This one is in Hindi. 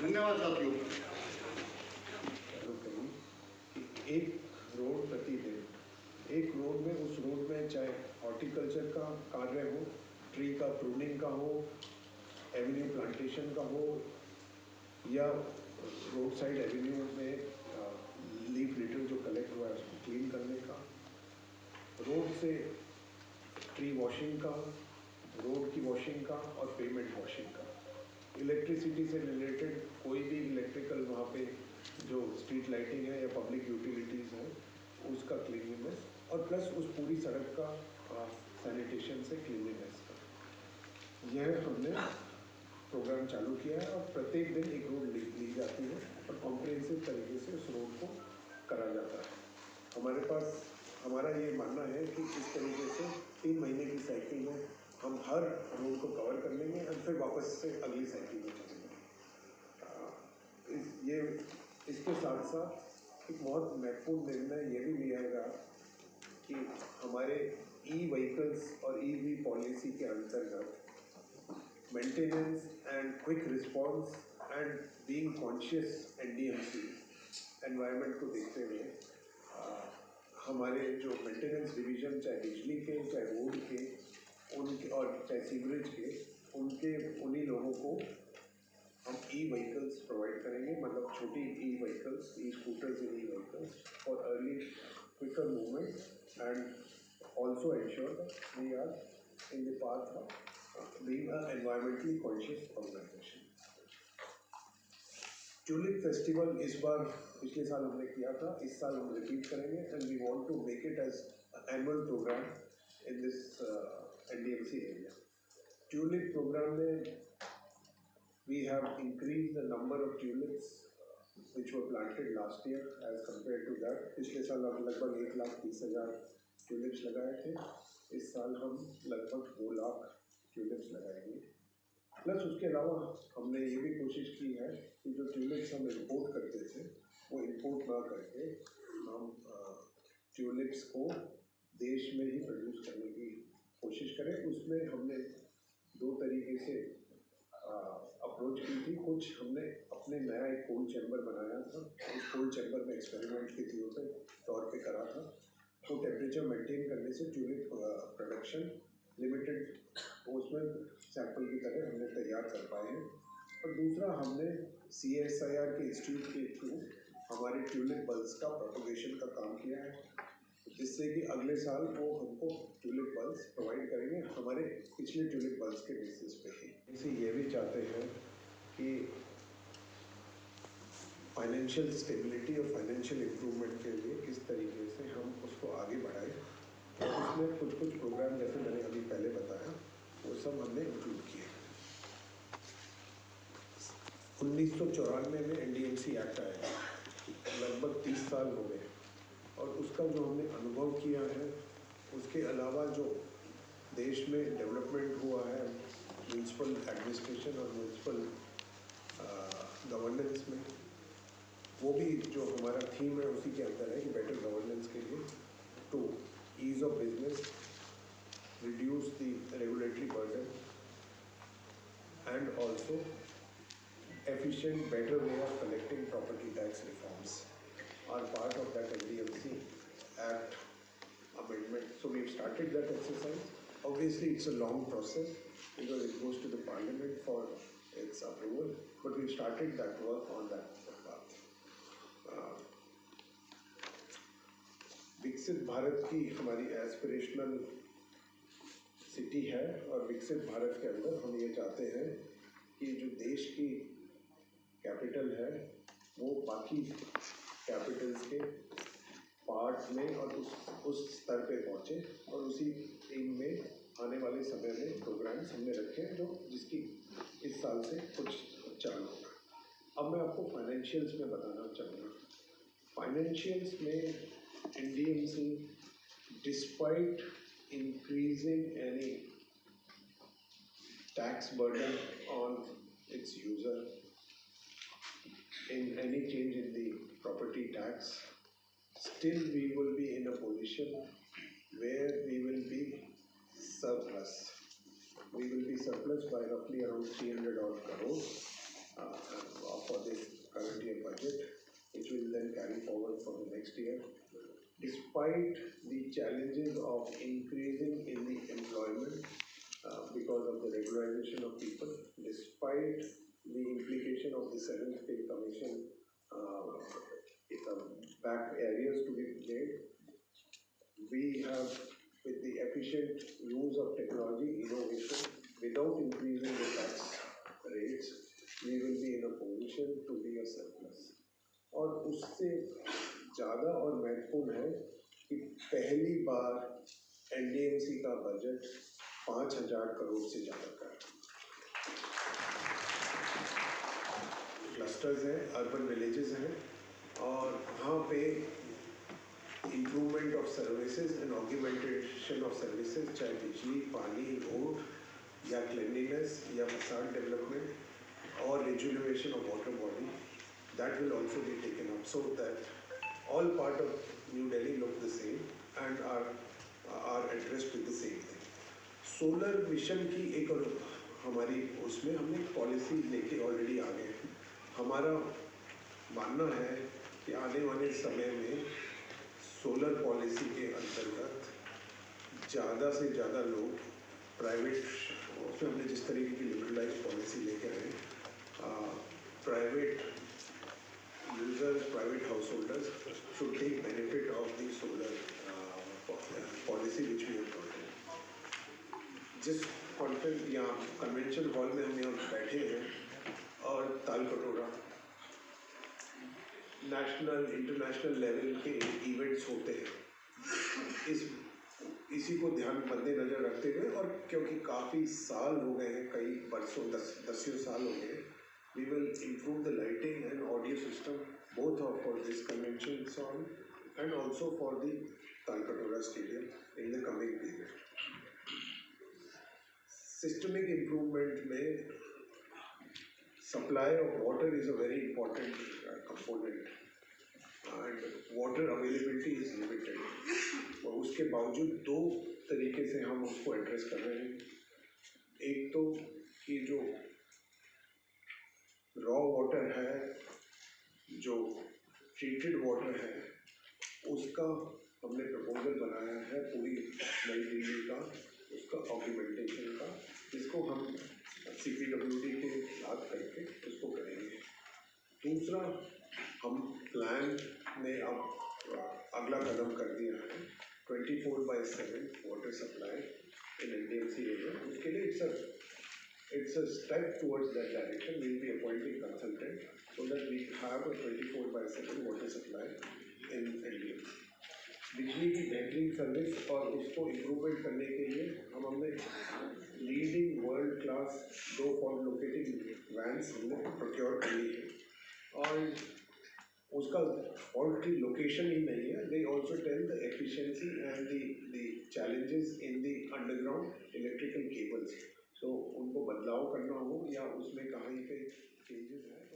धन्यवाद साथियों। एक रोड प्रतिदिन, एक रोड में, उस रोड में चाहे हॉर्टिकल्चर का कार्य हो, ट्री का प्रूनिंग का हो, एवेन्यू प्लांटेशन का हो, या रोड साइड एवेन्यू में लीफ लिटर जो कलेक्ट हुआ है उसको क्लीन करने का, रोड से ट्री वॉशिंग का, रोड की वॉशिंग का और पेमेंट वॉशिंग का, इलेक्ट्रिसिटी से रिलेटेड कोई भी इलेक्ट्रिकल वहाँ पे जो स्ट्रीट लाइटिंग है या पब्लिक यूटिलिटीज़ हैं उसका क्लीनिनेस, और प्लस उस पूरी सड़क का सैनिटेशन से क्लीनिनेस का, यह हमने प्रोग्राम चालू किया है। और प्रत्येक दिन एक रोड ली जाती है और कॉम्प्रिहेंसिव तरीके से उस रोड को करा जाता है। हमारे पास, हमारा ये मानना है कि इस तरीके से 3 महीने की साइकिल में हम हर रोड को कवर कर लेंगे और फिर वापस से अगली साइकिल में चलेंगे। इसके साथ साथ एक बहुत महत्वपूर्ण निर्णय ये भी लिया गया कि हमारे ई व्हीकल्स और ईवी पॉलिसी के अंतर्गत maintenance and quick response and being conscious NDMC environment को देखते हुए हमारे जो मेंटेनेंस डिवीज़न, चाहे बिजली के, चाहे रोड के, उनके और चाहे सीवरेज के, उन्हीं लोगों को हम ई व्हीकल्स प्रोवाइड करेंगे, मतलब छोटी e vehicles, e scooters and e vehicles for early quicker movement and also ensure that we are in the path of being a environmentally conscious organisation. Tulip festival इस बार, पिछले साल हमने किया था, इस साल हम रिपीट करेंगे and we want to make it as annual program in this NDMC area. Tulip program में we have increased the number of tulips which were planted last year as compared to that. पिछले साल हम लगभग 1,30,000 ट्यूलिप्स लगाए थे, इस साल हम लगभग 2 लाख ट्यूलिप्स लगाएंगे। प्लस उसके अलावा हमने ये भी कोशिश की है कि जो ट्यूलिप्स हम इंपोर्ट करते थे वो इंपोर्ट ना करके हम ट्यूलिप्स को देश में ही प्रोड्यूस करने की कोशिश करें। उसमें हमने 2 तरीके से अप्रोच की थी। कुछ हमने अपने नया एक कोल्ड चैम्बर बनाया था, उस कोल्ड चैम्बर में एक्सपेरिमेंट के तौर पे करा था। तो टेम्परेचर मेंटेन करने से ट्यूलिप प्रोडक्शन लिमिटेड उसमें सैंपल की तरह हमने तैयार कर पाए हैं। और दूसरा, हमने CSIR के इंस्टीट्यूट के थ्रू हमारे ट्यूलिप बल्ब्स का प्रोपगेशन का काम किया है, जिससे कि अगले साल वो हमको ट्यूलिप बल्ब्स प्रोवाइड करेंगे हमारे पिछले ट्यूलिप बल्ब्स के बेसिस पे ही। इसे ये भी चाहते हैं कि फाइनेंशियल स्टेबिलिटी और फाइनेंशियल इम्प्रूवमेंट के लिए किस तरीके से हम उसको आगे बढ़ाएं, और उसमें कुछ प्रोग्राम जैसे मैंने अभी पहले बताया वो सब हमने इंक्लूड किए। 1994 में एनडीएमसी एक्ट आया, लगभग 30 साल हो गए, और उसका जो हमने अनुभव किया है, उसके अलावा जो देश में डेवलपमेंट हुआ है म्यूनसिपल एडमिनिस्ट्रेशन और म्यूनसिपल गवर्नेंस में, वो भी जो हमारा थीम है उसी के अंदर है कि बेटर गवर्नेंस के लिए to ease of business, reduce the regulatory burden and also efficient, better way of collecting property tax reforms are part of that NDMC Act amendment. So we've started that exercise. Obviously, it's a long process because it goes to the Parliament for its approval, but we've started that work on that path. विकसित भारत की हमारी एस्पिरेशनल सिटी है, और विकसित भारत के अंदर हम ये चाहते हैं कि जो देश की कैपिटल है वो बाकी कैपिटल्स के पार्ट में और उस स्तर पे पहुँचे, और उसी एम में आने वाले समय में प्रोग्राम्स हमने रखे हैं जो जिसकी इस साल से कुछ चालू होगा। अब मैं आपको फाइनेंशियल्स में बताना चाहूँगा। फाइनेंशियल्स में NDMC, despite increasing any tax burden on it's user, in any change in the property tax, still we will be in a position where we will be surplus. We will be surplus by roughly around 300 odd crores, for this current year budget, which will then carry forward for the next year. Despite the challenges of increasing in the employment because of the regularization of people, despite the implication of the Seventh Pay Commission back areas to be made, we have, with the efficient use of technology, innovation, without increasing the tax rates, we will be in a position to be a surplus. और उससे ज़्यादा और महत्वपूर्ण है कि पहली बार एनडीएमसी का बजट 5,000 करोड़ से ज़्यादा का क्लस्टर्स हैं, अर्बन विलेजेस हैं और वहाँ पे improvement of services and augmentation of services, चाहे बिजली, पानी, रोड या क्लीनलीनेस या फसाड डेवलपमेंट और rejuvenation of water body, that will also be taken up so that all part of New Delhi look the same and are addressed with the same thing. Solar mission की एक और हमारी उसमें हमने पॉलिसी लेके ऑलरेडी आ गए हैं. हमारा मानना है कि आने वाले समय में सोलर पॉलिसी के अंतर्गत ज़्यादा से ज़्यादा लोग प्राइवेट, उसमें हमने जिस तरीके की लिबरलाइज पॉलिसी लेके आए, private users, private householders should take benefit of the solar policy which we have brought in. जिस कॉन्फ्रेंस या कन्वेंशन हॉल में हम यहाँ बैठे हैं और ताल कटोरा नेशनल इंटरनेशनल लेवल के इवेंट्स होते हैं, इसी को ध्यान मद्देनजर रखते हुए और क्योंकि काफ़ी साल हो गए हैं, कई बरसों दसियों साल हो गए, we will improve the lighting and audio system both for this convention hall and also for the Talkatoora Stadium in the coming period. Systemic improvement में supply of water is a very important component and water availability is limited. और उसके बावजूद दो तरीके से हम उसको एड्रेस कर रहे हैं. एक तो कि जो रॉ वाटर है, जो ट्रीटेड वाटर है, उसका हमने प्रपोजल बनाया है पूरी नई दिल्ली का, उसका ऑग्यूमेंटेशन का, जिसको हम CPWD के साथ करके उसको करेंगे. दूसरा, हम प्लान में अब अगला कदम कर दिया है 24/7 water supply in NDMC area. उसके लिए it's a step towards that direction. We will be appointing consultant so that we have a 24/7 water supply in NDMC. बिजली की बेहतरीन सर्विस और उसको इम्प्रूवमेंट करने के लिए हमने leading world class 2 for locating vans हमने प्रोक्योर कर ली है और उसका फॉल्ट की लोकेशन ही नहीं है. They also tell the efficiency and the challenges in the underground electrical cables. तो उनको बदलाव करना हो या उसमें कहीं पे चेंजेस हैं तो